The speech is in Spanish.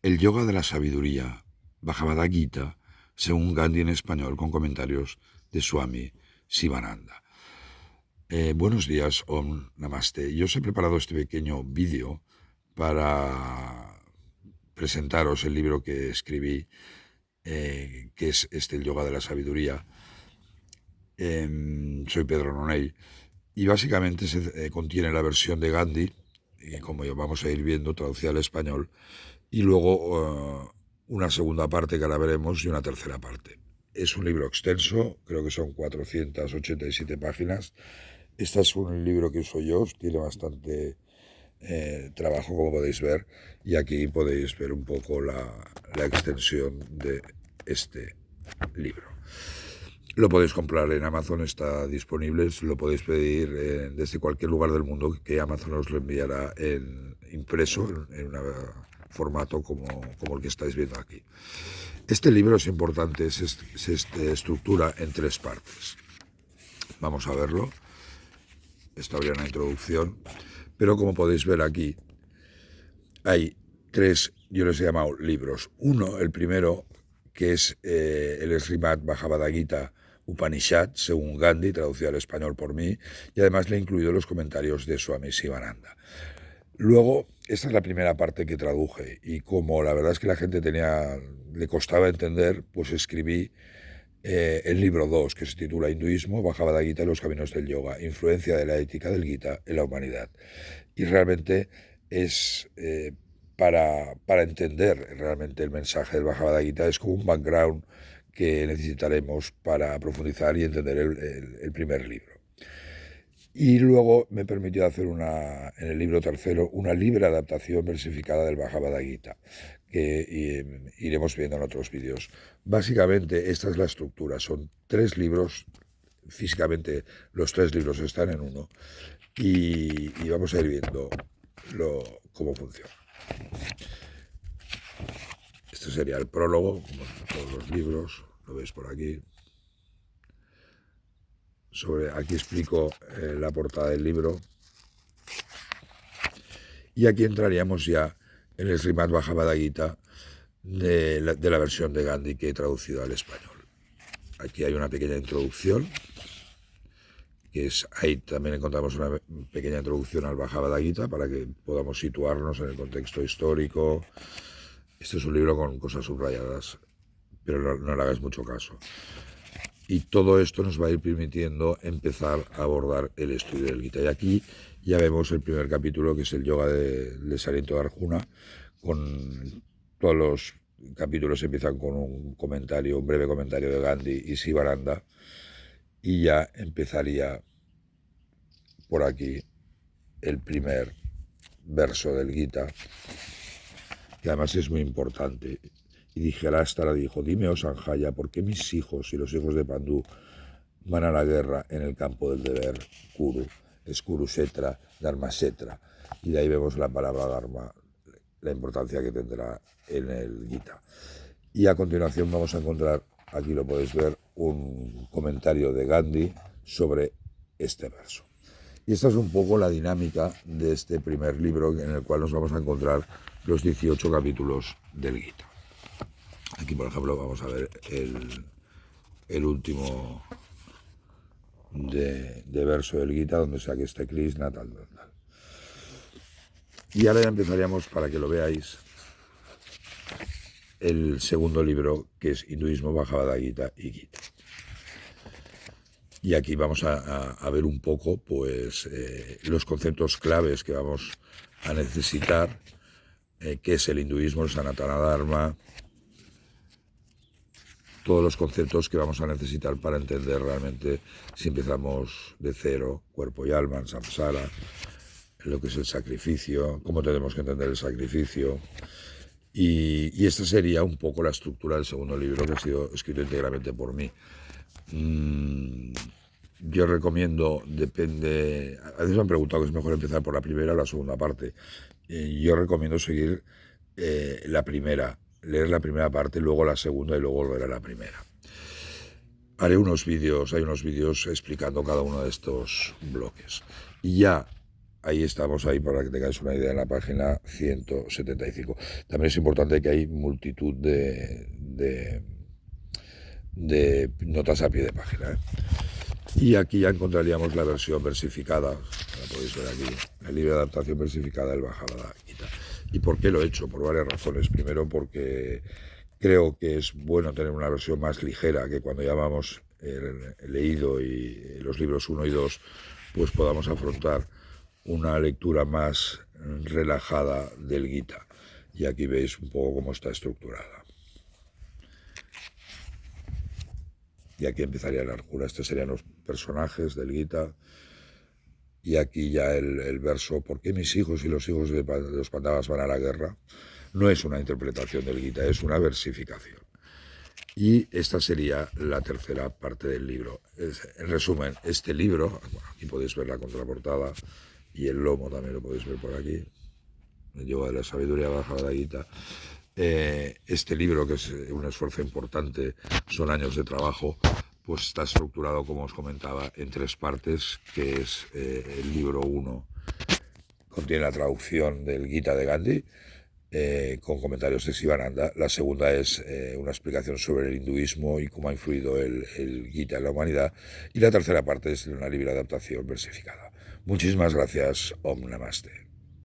El yoga de la sabiduría, Bhagavad Gita, según Gandhi en español, con comentarios de Swami Sivananda. Buenos días, Om Namaste. Yo os he preparado este pequeño vídeo para presentaros el libro que escribí, que es el yoga de la sabiduría. Soy Pedro Nonell y básicamente contiene la versión de Gandhi, como ya vamos a ir viendo, traducida al español, y luego una segunda parte que ahora veremos y una tercera parte. Es un libro extenso, creo que son 487 páginas. Este es un libro que uso yo, tiene bastante trabajo, como podéis ver, y aquí podéis ver un poco la extensión de este libro. Lo podéis comprar en Amazon, está disponible, lo podéis pedir desde cualquier lugar del mundo, que Amazon os lo enviará impreso en un formato como el que estáis viendo aquí. Este libro es importante, se estructura en 3 partes. Vamos a verlo. Esto habría una introducción, pero como podéis ver aquí, hay 3, yo les he llamado libros. Uno, el primero, que es el Srimad Bhagavad Gita Upanishad, según Gandhi, traducido al español por mí, y además le he incluido los comentarios de Swami Sivananda. Luego, esta es la primera parte que traduje, y como la verdad es que la gente le costaba entender, pues escribí el libro 2, que se titula Hinduismo, Bhagavad Gita y los caminos del yoga, influencia de la ética del Gita en la humanidad. Y realmente es para entender realmente el mensaje del Bhagavad Gita, es como un background que necesitaremos para profundizar y entender el primer libro. Y luego me permitió hacer en el libro tercero, una libre adaptación versificada del Bhagavad Gita, que iremos viendo en otros vídeos. Básicamente esta es la estructura, son 3 libros, físicamente los 3 libros están en uno, y vamos a ir viendo cómo funciona. Este sería el prólogo, como todos los libros, lo veis por aquí. Aquí explico la portada del libro. Y aquí entraríamos ya en el Srimad Bhagavad Gita de la versión de Gandhi que he traducido al español. Aquí hay una pequeña introducción, ahí también encontramos una pequeña introducción al Bhagavad Gita para que podamos situarnos en el contexto histórico. Este es un libro con cosas subrayadas, pero no le hagáis mucho caso. Y todo esto nos va a ir permitiendo empezar a abordar el estudio del Gita. Y aquí ya vemos el primer capítulo, que es el yoga de Sarinto Arjuna. Todos los capítulos empiezan con un breve comentario de Gandhi y Sivananda. Y ya empezaría por aquí el primer verso del Gita, que además es muy importante. Y Dhritarashtra dijo: dime, oh Sanjaya, ¿por qué mis hijos y los hijos de Pandú van a la guerra en el campo del deber? Kuru, es Kurukshetra, Dharmakshetra. Y de ahí vemos la palabra Dharma, la importancia que tendrá en el Gita. Y a continuación vamos a encontrar, aquí lo podéis ver, un comentario de Gandhi sobre este verso. Y esta es un poco la dinámica de este primer libro, en el cual nos vamos a encontrar los 18 capítulos del Gita. Aquí, por ejemplo, vamos a ver el último de verso del Gita, donde sea que esté Krishna, tal. Y ahora ya empezaríamos, para que lo veáis, el segundo libro, que es Hinduismo, Bhagavad Gita y Gita. Y aquí vamos a ver un poco pues los conceptos claves que vamos a necesitar, que es el hinduismo, el Sanatana Dharma, todos los conceptos que vamos a necesitar para entender realmente, si empezamos de cero, cuerpo y alma, en samsara, lo que es el sacrificio, cómo tenemos que entender el sacrificio. Y esta sería un poco la estructura del segundo libro, que ha sido escrito íntegramente por mí. Yo recomiendo, depende, a veces me han preguntado que es mejor empezar por la primera o la segunda parte. Yo recomiendo seguir la primera, leer la primera parte, luego la segunda y luego volver a la primera. Haré hay unos vídeos explicando cada uno de estos bloques. Y ya ahí estamos, ahí para que tengáis una idea, en la página 175. También es importante que hay multitud de notas a pie de página, ¿eh? Y aquí ya encontraríamos la versión versificada, la podéis ver aquí, el libro de adaptación versificada del Bajada Gita. ¿Y por qué lo he hecho? Por varias razones. Primero, porque creo que es bueno tener una versión más ligera, que cuando ya vamos leído y los libros 1 y 2, pues podamos afrontar una lectura más relajada del Gita. Y aquí veis un poco cómo está estructurada. Y aquí empezaría la Arjuna. Estos serían los personajes del Gita. Y aquí ya el verso, ¿por qué mis hijos y los hijos de los Pandavas van a la guerra? No es una interpretación del Gita, es una versificación. Y esta sería la tercera parte del libro. En resumen, este libro, bueno, aquí podéis ver la contraportada y el lomo también lo podéis ver por aquí, el Yoga de la Sabiduría Bhagavad Gita. Este libro, que es un esfuerzo importante, son años de trabajo, pues está estructurado, como os comentaba, en 3 partes, que es el libro 1, contiene la traducción del Gita de Gandhi, con comentarios de Sivananda. La segunda es una explicación sobre el hinduismo y cómo ha influido el Gita en la humanidad. Y la tercera parte es una libre adaptación versificada. Muchísimas gracias. Om Namaste.